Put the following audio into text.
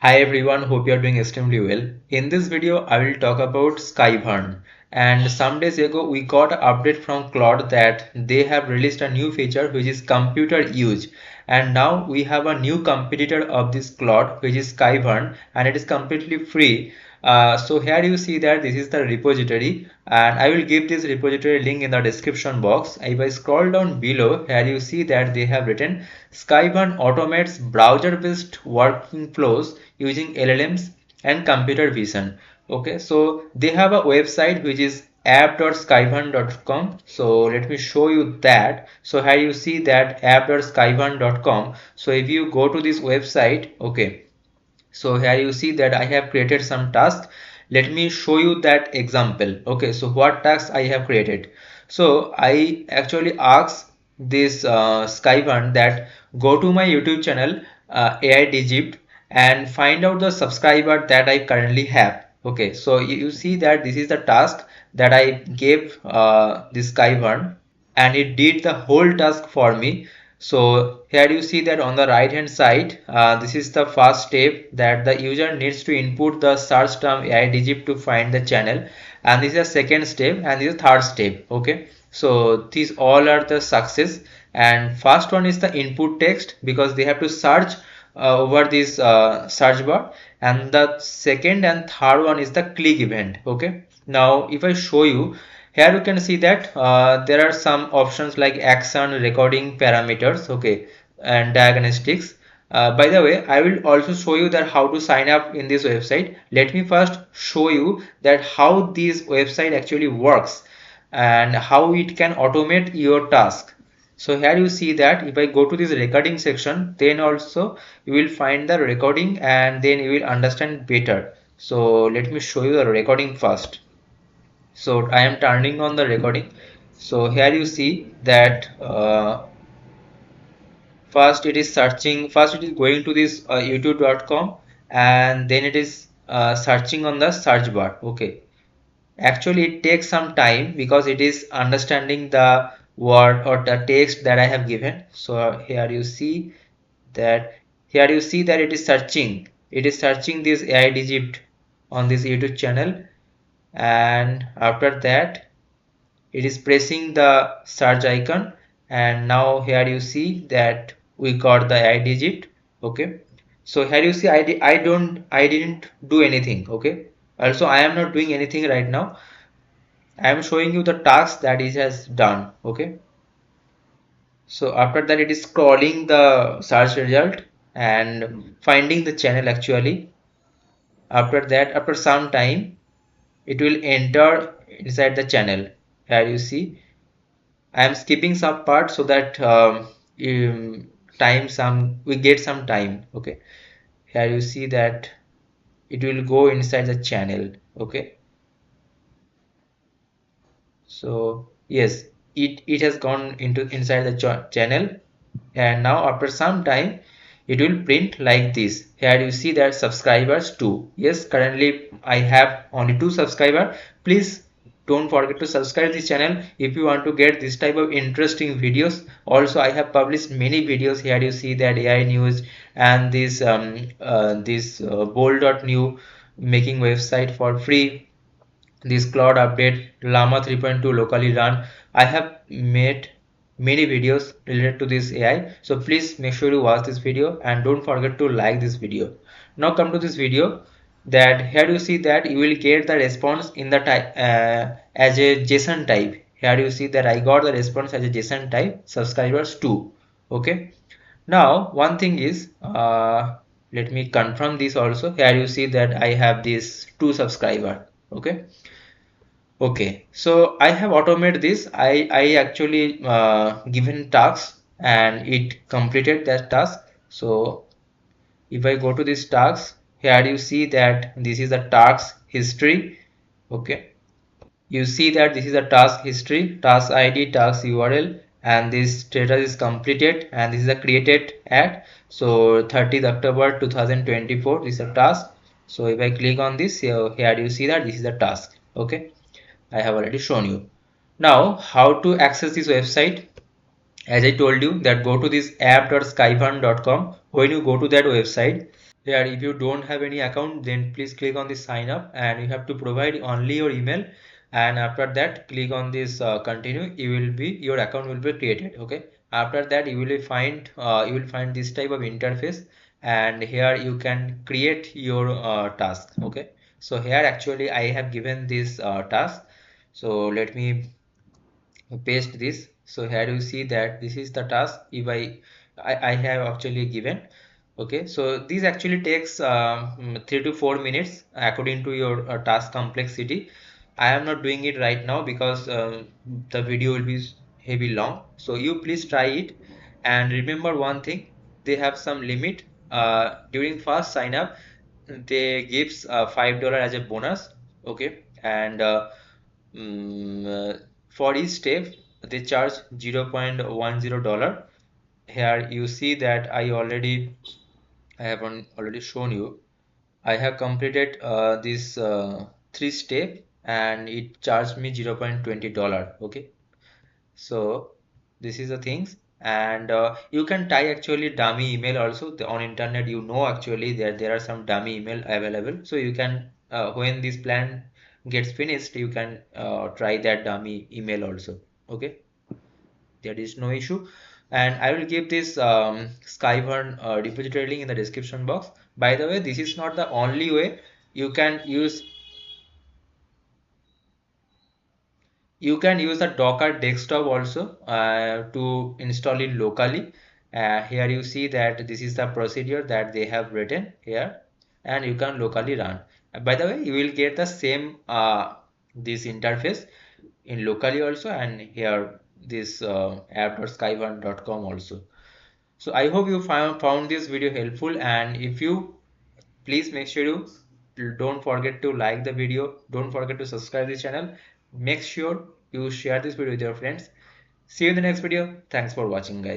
Hi everyone, hope you are doing extremely well. In this video, I will talk about Skyvern. And some days ago, we got an update from Claude that they have released a new feature which is computer use. And now we have a new competitor of this Claude which is Skyvern, and it is completely free. So here you see that this is the repository, and I will give this repository link in the description box. If I scroll down below, here you see that they have written Skyvern automates browser-based working flows using LLMs and computer vision. Okay, so they have a website which is app.skyvern.com. So let me show you that. So here you see that app.skyvern.com. So if you go to this website, okay, so here you see that I have created some task. Let me show you that example. Okay, so what tasks I have created. So I actually asked this Skyvern that go to my YouTube channel AI Digit and find out the subscriber that I currently have. Okay, so you see that this is the task that I gave this Skyvern, and it did the whole task for me. So here you see that on the right hand side, this is the first step, that the user needs to input the search term AI digit to find the channel, and this is the second step, and this is the third step. Okay, so these all are the success, and first one is the input text because they have to search over this search bar, and the second and third one is the click event. Okay, now if I show you, here you can see that there are some options like action, recording, parameters, okay, and diagnostics. By the way, I will also show you that how to sign up in this website. Let me first show you that how this website actually works and how it can automate your task. So here you see that if I go to this recording section, then also you will find the recording and then you will understand better. So let me show you the recording first. So I am turning on the recording. So here you see that first it is searching, first it is going to this youtube.com, and then it is searching on the search bar. Okay, actually it takes some time because it is understanding the word or the text that I have given. So here you see that, it is searching this AI digit on this YouTube channel, and after that it is pressing the search icon, and now here you see that we got the AI digit. Okay, so here you see I didn't do anything. Okay, also I am not doing anything right now. I am showing you the task that it has done. Okay, so after that it is scrolling the search result and finding the channel actually. After that, after some time, it will enter inside the channel. Here you see I am skipping some part so that we get some time. Okay, here you see that it will go inside the channel. Okay, so yes, it has gone into inside the channel, and now after some time it will print like this. Here you see that subscribers 2. Yes, currently I have only 2 subscribers. Please don't forget to subscribe this channel if you want to get this type of interesting videos. Also I have published many videos. Here you see that AI news and this bold.new making website for free, this cloud update, llama 3.2 locally run. I have made many videos related to this AI, so please make sure you watch this video and don't forget to like this video. Now come to this video, that here you see that you will get the response in the type as a JSON type. Here you see that I got the response as a JSON type, subscribers 2. Okay, now one thing is, let me confirm this also. Here you see that I have this 2 subscriber. Okay, okay, so I have automated this. I actually given tasks and it completed that task. So if I go to this task, here you see that this is the task history. Okay, you see that this is the task history, task ID, task URL, and this status is completed, and this is a created at so 30th October 2024. This is a task. So if I click on this, here you see that this is the task. Okay, I have already shown you. Now how to access this website? As I told you that go to this app.skyvern.com. When you go to that website, Here, if you don't have any account, then please click on this sign up, and you have to provide only your email. And after that, click on this continue. Your account will be created. Okay. After that, you will find this type of interface, and here you can create your task. Okay. So here actually I have given this task. So let me paste this. So here you see that this is the task. If I have actually given. Okay, so this actually takes 3 to 4 minutes according to your task complexity. I am not doing it right now because the video will be heavy long. So you please try it, and remember one thing: they have some limit. During first sign up, they gives $5 as a bonus. Okay, and for each step they charge $0.10. Here you see that I have already shown you. I have completed this three step, and it charged me $0.20. Okay, so this is the things. And you can tie actually dummy email also. On internet, you know, actually there are some dummy email available, so you can when this plan gets finished, you can try that dummy email also. Okay, there is no issue. And I will give this Skyvern repository link in the description box. By the way, this is not the only way. You can use you can use the Docker desktop also to install it locally. Here you see that this is the procedure that they have written here, and you can locally run. By the way, you will get the same this interface in locally also, and here this app.skyvern.com also. So I hope you found this video helpful, and if you, please make sure you don't forget to like the video, don't forget to subscribe this channel, make sure you share this video with your friends. See you in the next video. Thanks for watching, guys.